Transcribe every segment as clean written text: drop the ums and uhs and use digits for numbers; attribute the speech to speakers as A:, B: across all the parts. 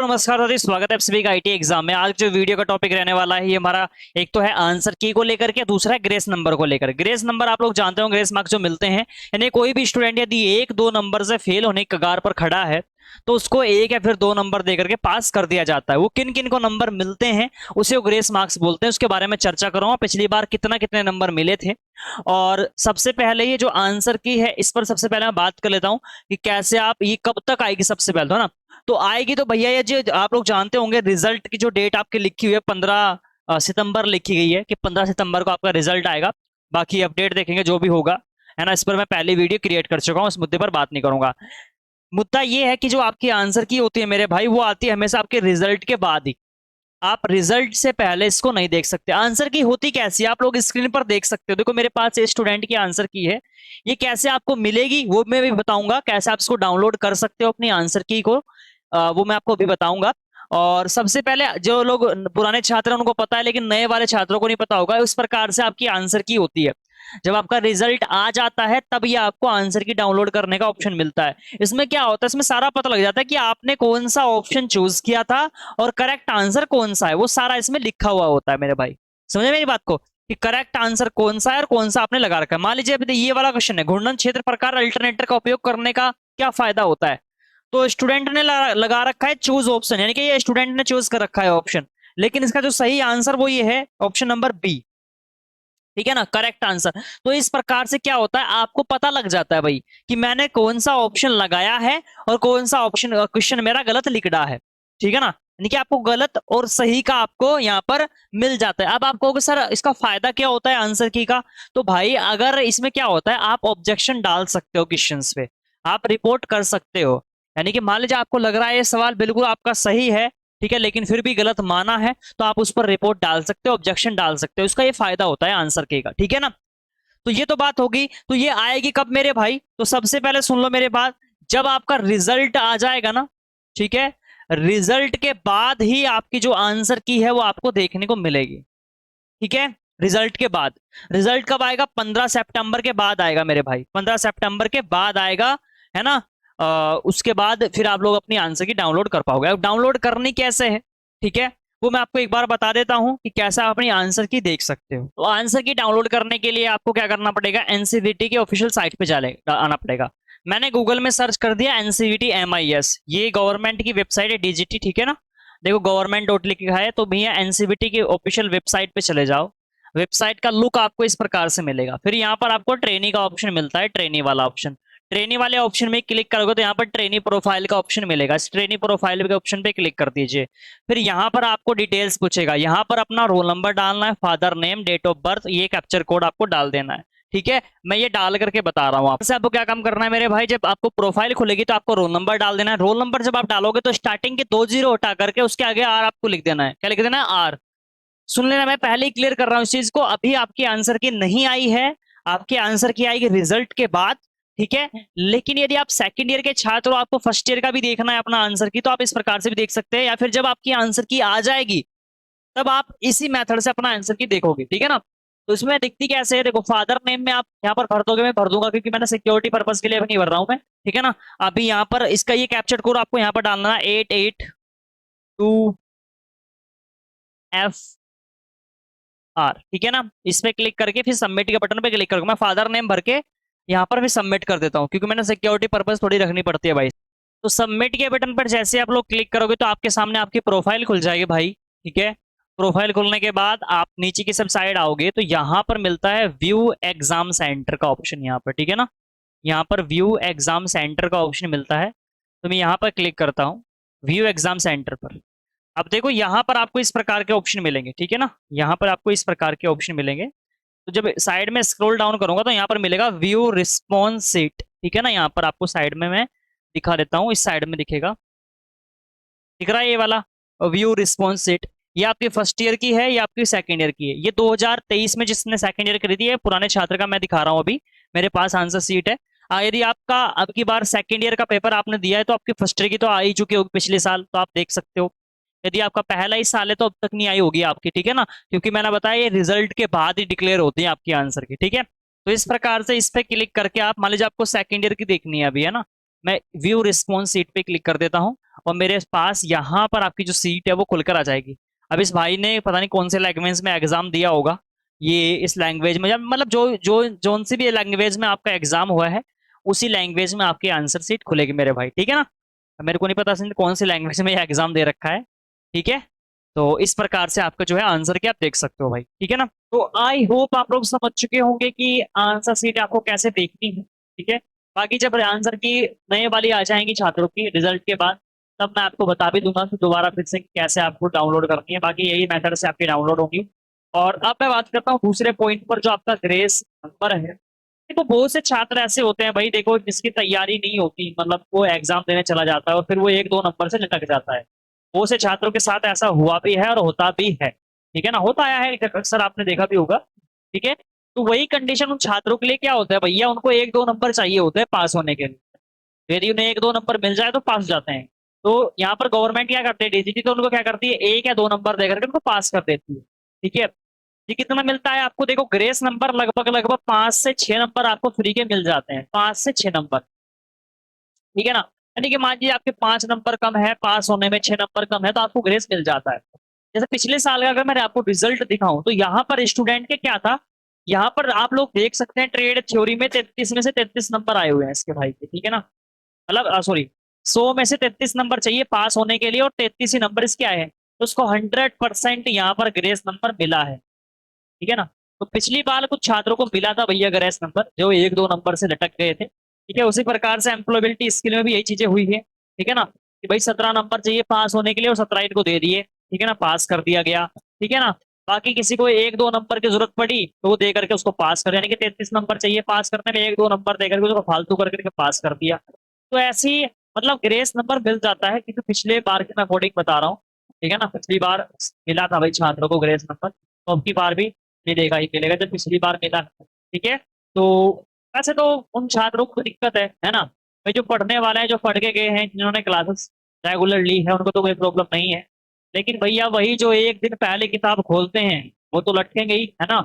A: नमस्कार साथी, स्वागत है आप सभी का आईटी एग्जाम में। आज जो वीडियो का टॉपिक रहने वाला है ये हमारा एक तो है आंसर की को लेकर के, दूसरा है ग्रेस नंबर को लेकर। ग्रेस नंबर आप लोग जानते हो, ग्रेस मार्क्स जो मिलते हैं, यानी कोई भी स्टूडेंट यदि एक दो नंबर से फेल होने की कगार पर खड़ा है तो उसको एक या फिर दो नंबर देकर के पास कर दिया जाता है। वो किन किन को नंबर मिलते हैं उसे वो ग्रेस मार्क्स बोलते हैं, उसके बारे में चर्चा करूंगा। पिछली बार कितना कितने नंबर मिले थे, और सबसे पहले ये जो आंसर की है इस पर सबसे पहले मैं बात कर लेता हूं कि कैसे आप ये कब तक आएगी। सबसे पहले तो ना तो आएगी तो भैया ये जो आप लोग जानते होंगे, रिजल्ट की जो डेट आपकी लिखी हुई है 15 सितंबर लिखी गई है कि 15 सितंबर को आपका रिजल्ट आएगा। बाकी अपडेट देखेंगे जो भी होगा, है ना। इस पर मैं पहले वीडियो क्रिएट कर चुका हूं, इस मुद्दे पर बात नहीं करूंगा। मुद्दा ये है कि जो आपकी आंसर की होती है मेरे भाई, वो आती है हमेशा आपके रिजल्ट के बाद ही। आप रिजल्ट से पहले इसको नहीं देख सकते। आंसर की होती कैसी है आप लोग स्क्रीन पर देख सकते हो। देखो मेरे पास स्टूडेंट की आंसर की है, ये कैसे आपको मिलेगी वो मैं भी बताऊंगा। कैसे आप इसको डाउनलोड कर सकते हो अपनी आंसर की को, वो मैं आपको अभी बताऊंगा। और सबसे पहले जो लोग पुराने छात्र हैं उनको पता है, लेकिन नए वाले छात्रों को नहीं पता होगा। उस प्रकार से आपकी आंसर की होती है। जब आपका रिजल्ट आ जाता है तब ये आपको आंसर की डाउनलोड करने का ऑप्शन मिलता है। इसमें क्या होता है, इसमें सारा पता लग जाता है कि आपने कौन सा ऑप्शन चूज किया था और करेक्ट आंसर कौन सा है, वो सारा इसमें लिखा हुआ होता है मेरे भाई। समझे मेरी बात को कि करेक्ट आंसर कौन सा है और कौन सा आपने लगा रखा है। मान लीजिए अभी ये वाला क्वेश्चन है, घूर्णन क्षेत्र प्रकार अल्टरनेटर का उपयोग करने का क्या फायदा होता है। तो स्टूडेंट ने लगा रखा है चूज ऑप्शन, यानी कि ये स्टूडेंट ने चूज कर रखा है ऑप्शन, लेकिन इसका जो सही आंसर वो ये है ऑप्शन नंबर बी। ठीक है ना, करेक्ट आंसर। तो इस प्रकार से क्या होता है, आपको पता लग जाता है भाई कि मैंने कौन सा ऑप्शन लगाया है और कौन सा ऑप्शन क्वेश्चन मेरा गलत लिख रहा है। ठीक है ना, यानी कि आपको गलत और सही का आपको यहाँ पर मिल जाता है। अब आप कहोगे सर इसका फायदा क्या होता है आंसर की का, तो भाई अगर इसमें क्या होता है, आप ऑब्जेक्शन डाल सकते हो क्वेश्चंस पे, आप रिपोर्ट कर सकते हो। यानी कि मान लीजिए आपको लग रहा है ये सवाल बिल्कुल आपका सही है, ठीक है, लेकिन फिर भी गलत माना है, तो आप उस पर रिपोर्ट डाल सकते हो, ऑब्जेक्शन डाल सकते हो। उसका ये फायदा होता है आंसर के का। ठीक है ना, तो ये तो बात होगी। तो ये आएगी कब मेरे भाई, तो सबसे पहले सुन लो मेरे बात, जब आपका रिजल्ट आ जाएगा ना, ठीक है, रिजल्ट के बाद ही आपकी जो आंसर की है वो आपको देखने को मिलेगी। ठीक है, रिजल्ट के बाद। रिजल्ट कब आएगा, 15 सितंबर के बाद आएगा मेरे भाई, 15 सितंबर के बाद आएगा, है ना। उसके बाद फिर आप लोग अपनी आंसर की डाउनलोड कर पाओगे। अब डाउनलोड करनी कैसे है, ठीक है, वो मैं आपको एक बार बता देता हूं कि कैसे आप अपनी आंसर की देख सकते हो। तो आंसर की डाउनलोड करने के लिए आपको क्या करना पड़ेगा, एनसीवीटी के ऑफिशियल साइट पे आना पड़ेगा। मैंने गूगल में सर्च कर दिया एनसीवीटी MIS, ये गवर्नमेंट की वेबसाइट है, डीजीटी। ठीक है ना, देखो गवर्नमेंट डॉट लिखा है, तो भैया एनसीवीटी की ऑफिशियल वेबसाइट पे चले जाओ। वेबसाइट का लुक आपको इस प्रकार से मिलेगा। फिर यहाँ पर आपको ट्रेनी का ऑप्शन मिलता है, ट्रेनी वाला ऑप्शन। ट्रेनी वाले ऑप्शन में क्लिक करोगे तो यहाँ पर ट्रेनी प्रोफाइल का ऑप्शन मिलेगा, इस ट्रेनी प्रोफाइल के ऑप्शन पे क्लिक कर दीजिए। फिर यहाँ पर आपको डिटेल्स पूछेगा, यहाँ पर अपना रोल नंबर डालना है, father name, date of birth, ये कैप्चर कोड आपको डाल देना है। ठीक है, मैं ये डाल करके बता रहा हूँ आपसे। आपको क्या काम करना है मेरे भाई, जब आपको प्रोफाइल खुलेगी तो आपको रोल नंबर डाल देना है। रोल नंबर जब आप डालोगे तो स्टार्टिंग के 2 जीरो हटा करके उसके आगे आर आपको लिख देना है। क्या लिख देना है, आर। सुन लेना, मैं पहले ही क्लियर कर रहा हूं इस चीज को। अभी आपकी आंसर की नहीं आई है, आपके आंसर की आएगी रिजल्ट के बाद। ठीक है, लेकिन यदि आप सेकंड ईयर के छात्र हो, आपको फर्स्ट ईयर का भी देखना है अपना आंसर की, तो आप इस प्रकार से भी देख सकते हैं, या फिर जब आपकी आंसर की आ जाएगी तब आप इसी मेथड से अपना आंसर की देखोगे। ठीक है ना, तो इसमें दिखती कैसे है, देखो फादर नेम में आप यहाँ पर भर दोगे, मैं भर दूंगा क्योंकि मैंने सिक्योरिटी पर्पज के लिए अभी नहीं भर रहा हूँ मैं। ठीक है ना, अभी यहाँ पर इसका ये कैप्चर कोड आपको यहाँ पर डालना है, 882F R। ठीक है ना, इस पे क्लिक करके फिर सबमिट के बटन पे क्लिक करूंगा। मैं फादर नेम भर के यहाँ पर भी सबमिट कर देता हूँ, क्योंकि मैंने सिक्योरिटी पर्पज थोड़ी रखनी पड़ती है भाई। तो सबमिट के बटन पर जैसे आप लोग क्लिक करोगे तो आपके सामने आपकी प्रोफाइल खुल जाएगी भाई। ठीक है, प्रोफाइल खुलने के बाद आप नीचे की सब साइड आओगे तो यहाँ पर मिलता है व्यू एग्जाम सेंटर का ऑप्शन यहाँ पर। ठीक है ना, यहाँ पर व्यू एग्जाम सेंटर का ऑप्शन मिलता है, तो मैं यहाँ पर क्लिक करता हूँ व्यू एग्जाम सेंटर पर। अब देखो यहाँ पर आपको इस प्रकार के ऑप्शन मिलेंगे। ठीक है ना, यहाँ पर आपको इस प्रकार के ऑप्शन मिलेंगे। तो जब साइड में स्क्रॉल डाउन करूंगा तो यहाँ पर मिलेगा व्यू रिस्पॉन्स सीट। ठीक है ना, यहाँ पर आपको साइड में मैं दिखा देता हूँ, इस साइड में दिखेगा, दिख रहा है ये वाला व्यू रिस्पॉन्स सीट। ये आपकी फर्स्ट ईयर की है, ये आपकी सेकंड ईयर की है। ये 2023 में जिसने सेकंड ईयर करी थी, है पुराने छात्र का मैं दिखा रहा हूँ अभी, मेरे पास आंसर सीट है। यदि आपका अब की बार सेकंड ईयर का पेपर आपने दिया है तो आपकी फर्स्ट ईयर की तो आ ही चुकी होगी पिछले साल, तो आप देख सकते हो। यदि आपका पहला ही साल है तो अब तक नहीं आई होगी आपकी। ठीक है ना, क्योंकि मैंने बताया ये रिजल्ट के बाद ही डिक्लेयर होती है आपकी आंसर की। ठीक है, तो इस प्रकार से इस पे क्लिक करके आप मान लीजिए आपको सेकंड ईयर की देखनी है अभी, है ना, मैं व्यू रिस्पॉन्स सीट पे क्लिक कर देता हूँ और मेरे पास यहाँ पर आपकी जो सीट है वो खुलकर आ जाएगी। अब इस भाई ने पता नहीं कौन से लैंग्वेज में एग्जाम दिया होगा, ये इस लैंग्वेज में, या मतलब जो जो जोन सी भी लैंग्वेज में आपका एग्जाम हुआ है उसी लैंग्वेज में आपकी आंसर सीट खुलेगी मेरे भाई, ठीक है ना। मेरे को नहीं पता सिंध कौन सी लैंग्वेज में ये एग्जाम दे रखा है, ठीक है। तो इस प्रकार से आपका जो है आंसर की आप देख सकते हो भाई, ठीक है ना। तो आई होप आप लोग समझ चुके होंगे कि आंसर सीट आपको कैसे देखनी है, ठीक है। बाकी जब आंसर की नए वाली आ जाएंगी छात्रों की रिजल्ट के बाद, तब मैं आपको बता भी दूंगा कि दोबारा फिर से कैसे आपको डाउनलोड करनी है। बाकी यही मेथड से आपकी डाउनलोड होगी। और अब मैं बात करता हूँ दूसरे पॉइंट पर, जो आपका ग्रेस नंबर है। देखो बहुत से छात्र ऐसे होते हैं भाई, देखो जिसकी तैयारी नहीं होती, मतलब वो एग्जाम देने चला जाता है और फिर वो एक दो नंबर से लटक जाता है। बहुत से छात्रों के साथ ऐसा हुआ भी है और होता भी है, ठीक है ना, होता आया है अक्सर, आपने देखा भी होगा, ठीक है। तो वही कंडीशन उन छात्रों के लिए क्या होता है भैया, उनको एक दो नंबर चाहिए होते हैं पास होने के लिए। यदि उन्हें एक दो नंबर मिल जाए तो पास हो जाते हैं। तो यहाँ पर गवर्नमेंट क्या करती है, डीजीटी तो उनको क्या करती है, एक या दो नंबर देकर के उनको पास कर देती है, ठीक है। ये कितना मिलता है आपको, देखो ग्रेस नंबर लगभग लगभग 5 से 6 नंबर आपको फ्री के मिल जाते हैं, 5 से 6 नंबर, ठीक है ना। यानी कि मान लीजिए आपके 5 नंबर कम है पास होने में, 6 नंबर कम है, तो आपको ग्रेस मिल जाता है। जैसे पिछले साल का अगर मैं आपको रिजल्ट दिखाऊं तो यहाँ पर स्टूडेंट के क्या था, यहाँ पर आप लोग देख सकते हैं ट्रेड थ्योरी में 33 में से 33 नंबर आए हुए हैं इसके भाई के, ठीक है ना। मतलब सॉरी, 100 में से 33 नंबर चाहिए पास होने के लिए और 33 ही नंबर इसके आए हैं, तो उसको 100% यहाँ पर ग्रेस नंबर मिला है, ठीक है ना। तो पिछली बार कुछ छात्रों को मिला था भैया ग्रेस नंबर, जो एक दो नंबर से लटक गए थे, ठीक है। उसी प्रकार से एम्प्लॉयबिलिटी स्किल में भी यही चीजें हुई है, ठीक है ना, कि भाई 17 नंबर चाहिए पास होने के लिए और 17 इनको दे दिए, ठीक है ना, पास कर दिया गया, ठीक है ना। बाकी किसी को एक दो नंबर की जरूरत पड़ी तो वो दे करके उसको पास कर, यानी कि 33 नंबर चाहिए पास करने में, एक दो नंबर दे करके उसको फालतू करके पास कर दिया। तो ऐसी मतलब ग्रेस नंबर मिल जाता है, क्योंकि पिछले बार के मैं अकॉर्डिंग बता रहा हूँ, ठीक है ना। पिछली बार मिला था भाई छात्रों को ग्रेस नंबर, तो अब की बार भी मिलेगा ही मिलेगा, जब पिछली बार मिला, ठीक है। तो वैसे तो उन छात्रों को दिक्कत है ना, भाई जो पढ़ने वाले हैं, जो पढ़ के गए हैं, जिन्होंने क्लासेस रेगुलर ली है, उनको तो कोई प्रॉब्लम नहीं है। लेकिन भैया वही जो एक दिन पहले किताब खोलते हैं वो तो लटकेंगे ही, है ना,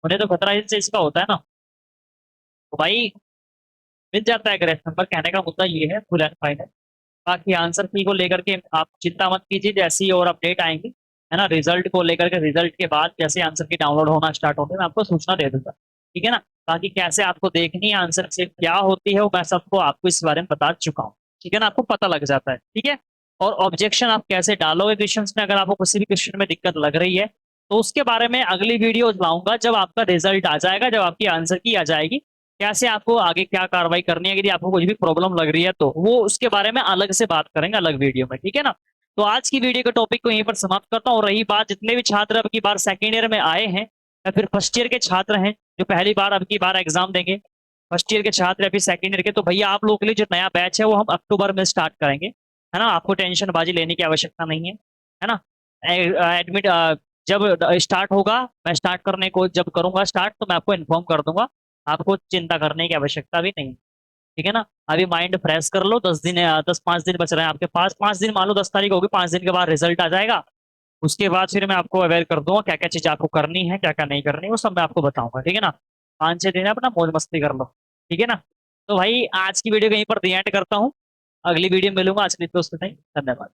A: उन्हें तो खतरा इस चीज का होता है ना। तो भाई मिल जाता है ग्रेस नंबर, कहने का मुद्दा ये है फुल एंड फाइनल। बाकी आंसर की को लेकर के आप चिंता मत कीजिए, जैसी और अपडेट आएंगी, है ना, रिजल्ट को लेकर के, रिजल्ट के बाद जैसे आंसर की डाउनलोड होना स्टार्ट होते हैं मैं आपको सूचना दे दूंगा, ठीक है ना। बाकी कैसे आपको देखनी है आंसर से क्या होती है वो मैं सबको आपको इस बारे में बता चुका हूँ, ठीक है ना, आपको पता लग जाता है, ठीक है। और ऑब्जेक्शन आप कैसे डालोगे क्वेश्चन में, अगर आपको किसी भी क्वेश्चन में दिक्कत लग रही है तो उसके बारे में अगली वीडियो लाऊंगा, जब आपका रिजल्ट आ जाएगा, जब आपकी आंसर की आ जाएगी, कैसे आपको आगे क्या कार्रवाई करनी है, यदि आपको कुछ भी प्रॉब्लम लग रही है तो वो उसके बारे में अलग से बात करेंगे अलग वीडियो में, ठीक है ना। तो आज की वीडियो के टॉपिक को यहीं पर समाप्त करता हूँ। और रही बात, जितने भी छात्र अब की बार सेकेंड ईयर में आए हैं या फिर फर्स्ट ईयर के छात्र हैं जो पहली बार अब की बार एग्जाम देंगे, फर्स्ट ईयर के छात्र या फिर सेकेंड ईयर के, तो भैया आप लोगों के लिए जो नया बैच है वो हम अक्टूबर में स्टार्ट करेंगे, है ना। आपको टेंशन बाजी लेने की आवश्यकता नहीं है ना। एडमिट जब स्टार्ट होगा, मैं स्टार्ट करने को जब करूंगा स्टार्ट तो मैं आपको इन्फॉर्म कर दूंगा, आपको चिंता करने की आवश्यकता भी नहीं, ठीक है ना। अभी माइंड फ्रेश कर लो, 10 दिन 5 दिन बच रहे हैं आपके पास, 5 दिन मान लो 10 तारीख होगी, 5 दिन के बाद रिजल्ट आ जाएगा। उसके बाद फिर मैं आपको अवेयर कर दूंगा क्या क्या चीज आपको करनी है क्या क्या नहीं करनी, वो सब मैं आपको बताऊंगा, ठीक है ना। 5-6 दिन है अपना मौज मस्ती कर लो, ठीक है ना। तो भाई आज की वीडियो कहीं पर दी एंड करता हूँ, अगली वीडियो में मिलूंगा, आज के लिए दोस्तों धन्यवाद।